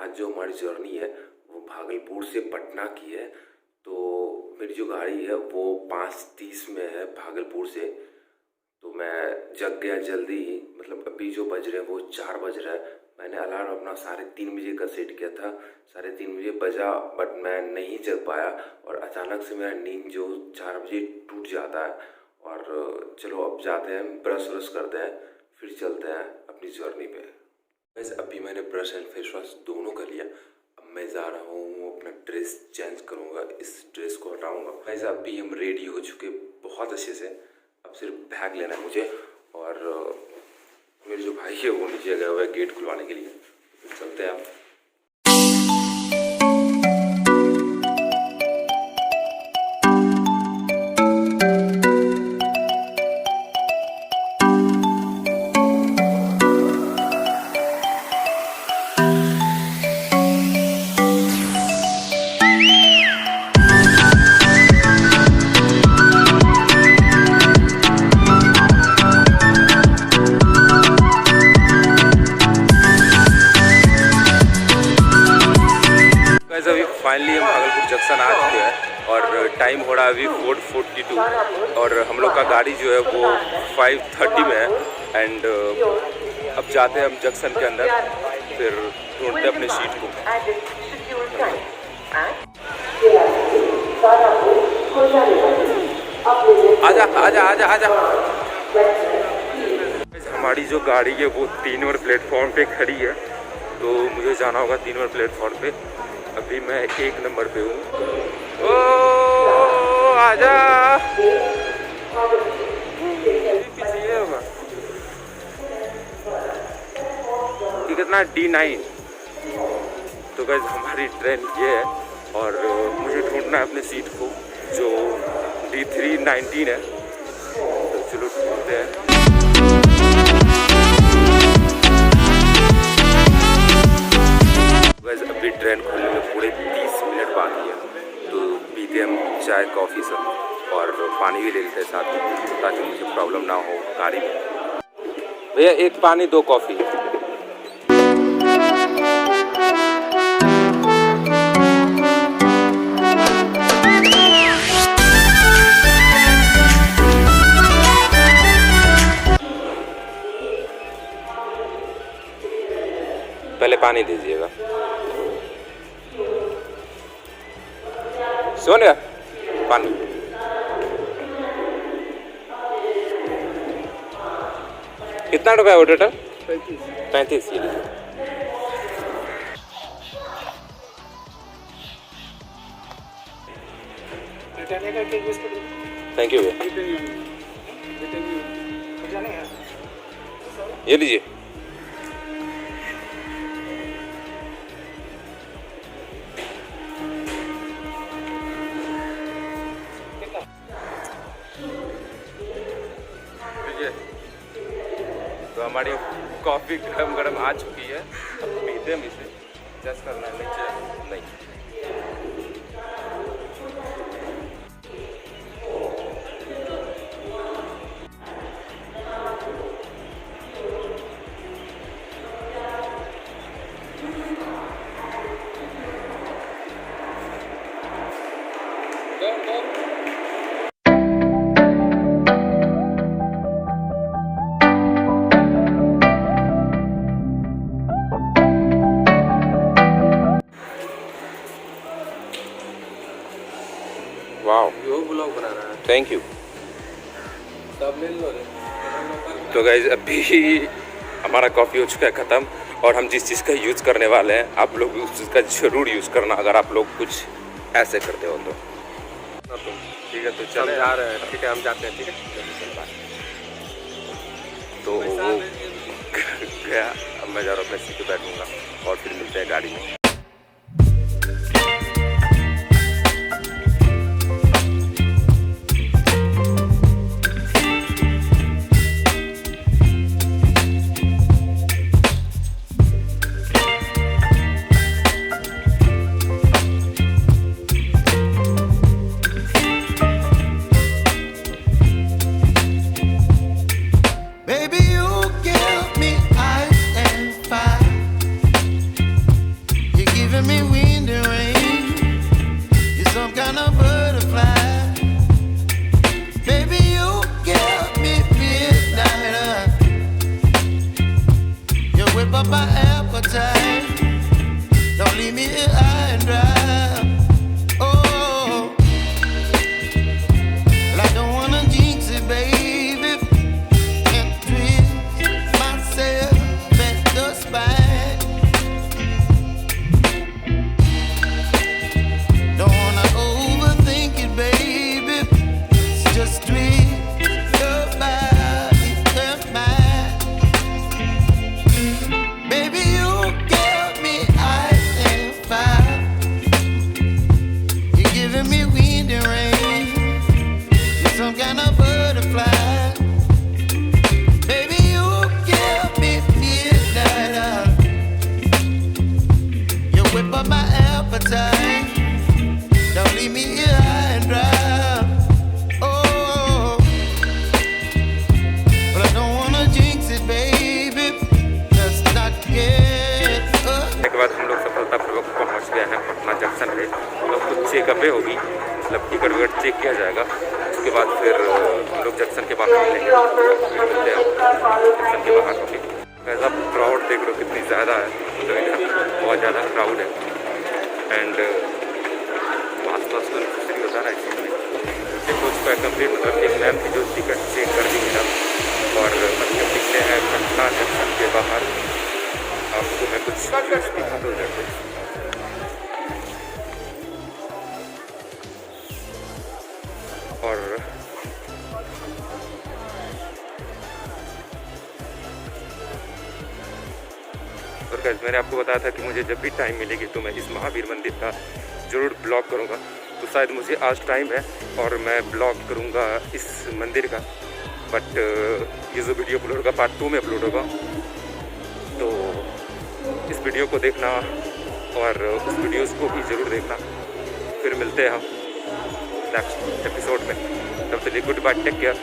आज जो हमारी जर्नी है वो भागलपुर से पटना की है। तो मेरी जो गाड़ी है वो 5:30 में है भागलपुर से। तो मैं जग गया जल्दी ही, मतलब अभी जो बज रहे हैं वो 4 बज रहा है। मैंने अलार्म अपना 3:30 बजे का सेट किया था, 3:30 बजे बजा, बट मैं नहीं जग पाया और अचानक से मेरा नींद जो 4 बजे टूट जाता है। और चलो अब जाते हैं, ब्रश व्रश करते हैं, फिर चलते हैं अपनी जर्नी पे। वैसे अभी मैंने ब्रश एंड फेस वॉश दोनों कर लिया। अब मैं जा रहा हूँ अपना ड्रेस चेंज करूँगा, इस ड्रेस को हटाऊँगा। वैसे अभी हम रेडी हो चुके बहुत अच्छे से, अब सिर्फ बैग लेना है मुझे। और मेरे जो भाई है वो नीचे गए हुए गेट खुलवाने के लिए, तो चलते हैं आप। फाइनली हम भागलपुर जंक्शन आ चुके हैं और टाइम हो रहा है अभी 4:42 और हम लोग का गाड़ी जो है वो 5:30 में है। एंड अब जाते हैं हम जंक्शन के अंदर, फिर ढूंढते हैं अपने सीट को। आजा आजा आजा आजा। हमारी जो गाड़ी है वो 3 नंबर प्लेटफॉर्म पे खड़ी है, तो मुझे जाना होगा 3 नंबर प्लेटफॉर्म पे। अभी मैं 1 नंबर पे हूँ। ओ आजा, पीछे होगा ये कितना D9। तो गाइस हमारी ट्रेन ये है और मुझे ढूंढना है अपने सीट को जो D319 है। तो चलो ढूंढते हैं। वैसे अभी ट्रेन खुलने में पूरे 30 मिनट बाकी है, तो पीते हम चाय कॉफ़ी सब और पानी भी ले लेते हैं साथ में, ताकि मुझे प्रॉब्लम ना हो गाड़ी में। भैया 1 पानी 2 कॉफ़ी। पहले पानी दीजिएगा। सोनिया पानी। कितना रुपया है वो टोटल? 35। ये लीजिए। थैंक यू भैया। ये लीजिए। तो हमारी कॉफ़ी गरम गरम आ चुकी है, अब पीते हम इसे। जस्ट करना है नीचे नहीं। वाह, ब्लॉग बना रहा है। Thank you. तो गाइज अभी हमारा कॉफ़ी हो चुका है ख़त्म, और हम जिस चीज़ का यूज़ करने वाले हैं आप लोग उस चीज़ का ज़रूर यूज़ करना, अगर आप लोग कुछ ऐसे करते हो तो। ठीक है, तो चल जा रहे हैं। ठीक है, हम जाते हैं। ठीक है, तो वो गया, अब मैं जा रहा हूँ अपने सीट पे बैठूँगा और फिर मिलते हैं गाड़ी में। up my appetite. Don't leave me here high and dry. Oh, but I don't wanna jinx it, baby. Let's not get up. के बाद हम लोग सफलतापूर्वक पहुंच गए हैं पटना जंक्शन पे। हम लोग कुछ चेकअपे होगी, मतलब टिकट विकट चेक किया जाएगा। उसके बाद फिर हम लोग जंक्शन के बाहर निकलेंगे, फिर मिलते हैं जंक्शन के बाहर होंगे। ऐसा क्राउड देख लो कितनी ज़्यादा है, तो इधर बहुत ज़्यादा क्राउड है। एंड आस-पास तो नहीं होता ना इसमें। देखो उसका कंप्लीट मतलब एक मैम की जो टिकट चेक कर दी मैडम, और हम निकले हैं पटना जंक्शन के बाहर। आपको मैं कुछ दिखा दो इधर से। और गाइस मैंने आपको बताया था कि मुझे जब भी टाइम मिलेगी तो मैं इस महावीर मंदिर का ज़रूर ब्लॉग करूँगा। तो शायद मुझे आज टाइम है और मैं ब्लॉग करूँगा इस मंदिर का, बट ये जो वीडियो अपलोड होगा पार्ट 2 में अपलोड होगा। तो इस वीडियो को देखना और उस वीडियोस को भी ज़रूर देखना। फिर मिलते हैं हम नेक्स्ट एपिसोड में। तब तक गुड बाय, टेक केयर।